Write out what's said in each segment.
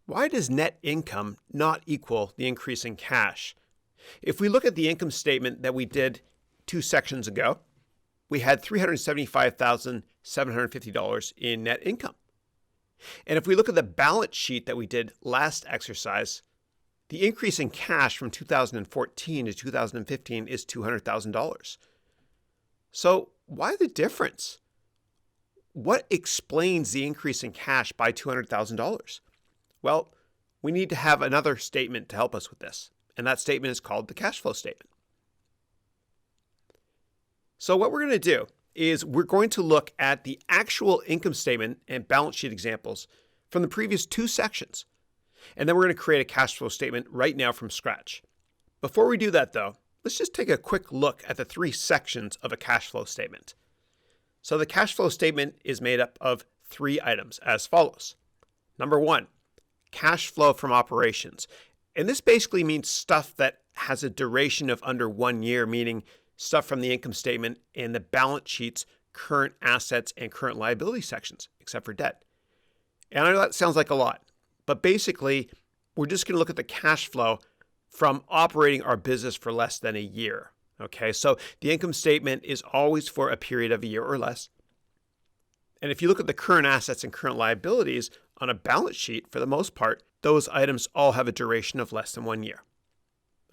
Why does net income not equal the increase in cash? If we look at the income statement that we did 2 sections ago, we had $375,750 in net income. And if we look at the balance sheet that we did last exercise, the increase in cash from 2014 to 2015 is $200,000. So why the difference? What explains the increase in cash by $200,000? Well, we need to have another statement to help us with this, and that statement is called the cash flow statement. So what we're going to do is we're going to look at the actual income statement and balance sheet examples from the previous 2 sections, and then we're going to create a cash flow statement right now from scratch. Before we do that, though, let's just take a quick look at the 3 sections of a cash flow statement. So the cash flow statement is made up of 3 items as follows. Number 1, cash flow from operations. And this basically means stuff that has a duration of under 1 year, meaning stuff from the income statement and the balance sheet's current assets and current liability sections, except for debt. And I know that sounds like a lot, but basically, we're just going to look at the cash flow from operating our business for less than a year. Okay, so the income statement is always for a period of a year or less. And if you look at the current assets and current liabilities on a balance sheet, for the most part, those items all have a duration of less than 1 year.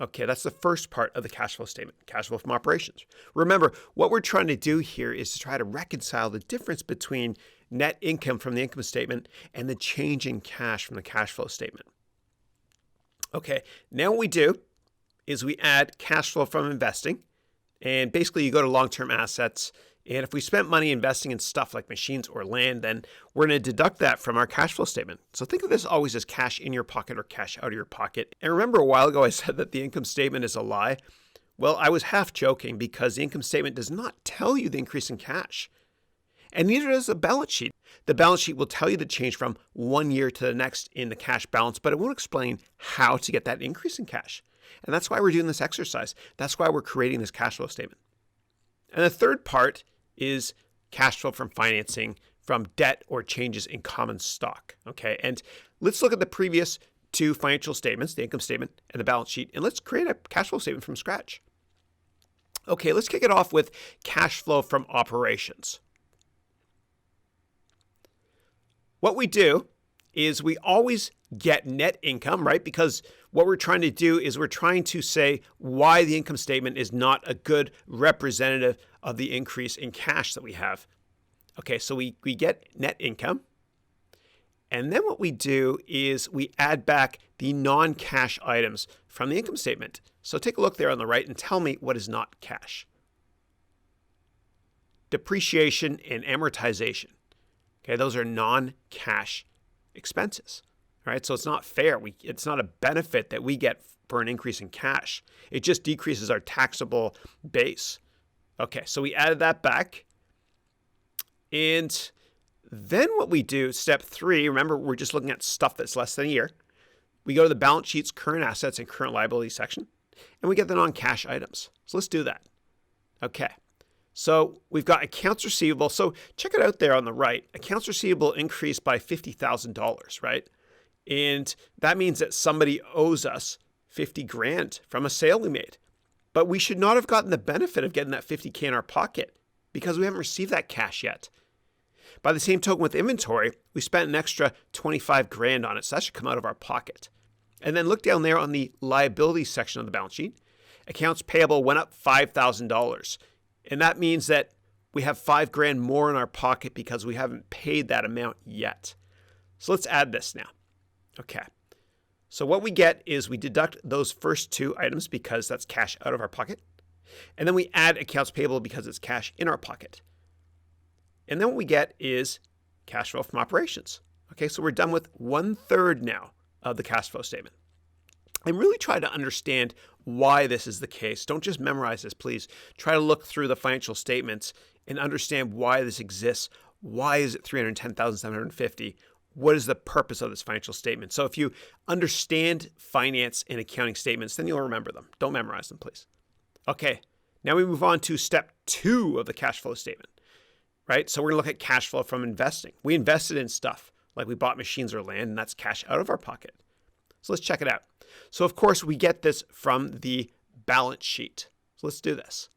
Okay, that's the first part of the cash flow statement, cash flow from operations. Remember, what we're trying to do here is to try to reconcile the difference between net income from the income statement and the change in cash from the cash flow statement. Okay, now what we do is we add cash flow from investing, and basically you go to long-term assets, and if we spent money investing in stuff like machines or land, then we're going to deduct that from our cash flow statement. So think of this always as cash in your pocket or cash out of your pocket. And remember a while ago I said that the income statement is a lie? Well, I was half joking because the income statement does not tell you the increase in cash. And neither does the balance sheet. The balance sheet will tell you the change from 1 year to the next in the cash balance, but it won't explain how to get that increase in cash. And that's why we're doing this exercise. That's why we're creating this cash flow statement. And the third part is cash flow from financing from debt or changes in common stock. Okay, and let's look at the previous 2 financial statements, the income statement and the balance sheet, and let's create a cash flow statement from scratch. Okay, let's kick it off with cash flow from operations. What we do is we always get net income, right? Because what we're trying to do is we're trying to say why the income statement is not a good representative of the increase in cash that we have. Okay, so we get net income. And then what we do is we add back the non-cash items from the income statement. So take a look there on the right and tell me what is not cash. Depreciation and amortization. Okay, those are non-cash expenses. Right? So it's not fair. It's not a benefit that we get for an increase in cash. It just decreases our taxable base. Okay, so we added that back. And then what we do, step 3, remember we're just looking at stuff that's less than a year. We go to the balance sheet's current assets and current liability section, and we get the non-cash items. So let's do that. Okay, so we've got accounts receivable. So check it out there on the right. Accounts receivable increased by $50,000, right? And that means that somebody owes us 50 grand from a sale we made. But we should not have gotten the benefit of getting that 50K in our pocket because we haven't received that cash yet. By the same token with inventory, we spent an extra 25 grand on it, so that should come out of our pocket. And then look down there on the liability section of the balance sheet. Accounts payable went up $5,000. And that means that we have 5 grand more in our pocket because we haven't paid that amount yet. So let's add this now. Okay, so what we get is we deduct those first 2 items because that's cash out of our pocket. And then we add accounts payable because it's cash in our pocket. And then what we get is cash flow from operations. Okay, so we're done with 1/3 now of the cash flow statement. And really try to understand why this is the case. Don't just memorize this, please. Try to look through the financial statements and understand why this exists. Why is it $310,750? What is the purpose of this financial statement? So if you understand finance and accounting statements, then you'll remember them. Don't memorize them, please. Okay, now we move on to step 2 of the cash flow statement, right? So we're going to look at cash flow from investing. We invested in stuff. like we bought machines or land, and that's cash out of our pocket. So let's check it out. So of course we get this from the balance sheet. So let's do this.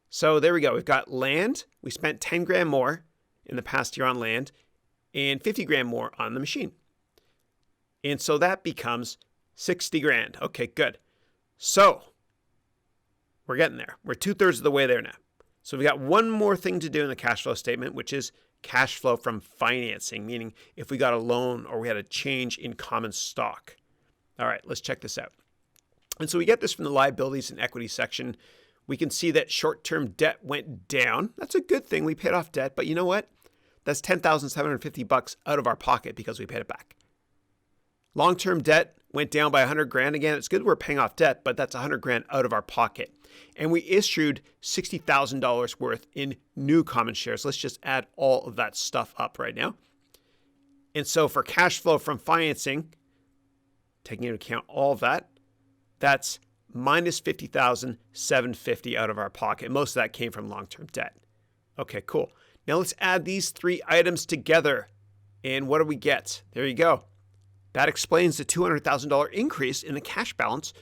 So there we go. We've got land. We spent 10 grand more in the past year on land and 50 grand more on the machine. And so that becomes 60 grand. Okay, good. So we're getting there. We're 2/3 of the way there now. So we got one more thing to do in the cash flow statement, which is cash flow from financing, meaning if we got a loan or we had a change in common stock. All right, let's check this out. And so we get this from the liabilities and equity section. We can see that short-term debt went down. That's a good thing. We paid off debt, but you know what? That's $10,750 out of our pocket because we paid it back. Long-term debt went down by 100 grand. Again, it's good we're paying off debt, but that's 100 grand out of our pocket. And we issued $60,000 worth in new common shares. Let's just add all of that stuff up right now. And so for cash flow from financing, taking into account all of that, that's minus $50,750 out of our pocket. Most of that came from long-term debt. Okay, cool. Now let's add these three items together. And what do we get? There you go. That explains the $200,000 increase in the cash balance.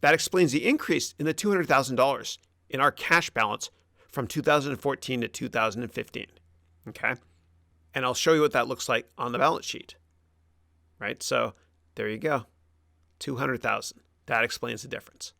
That explains the increase in the $200,000 in our cash balance from 2014 to 2015. Okay? And I'll show you what that looks like on the balance sheet. Right? So there you go. $200,000. That explains the difference.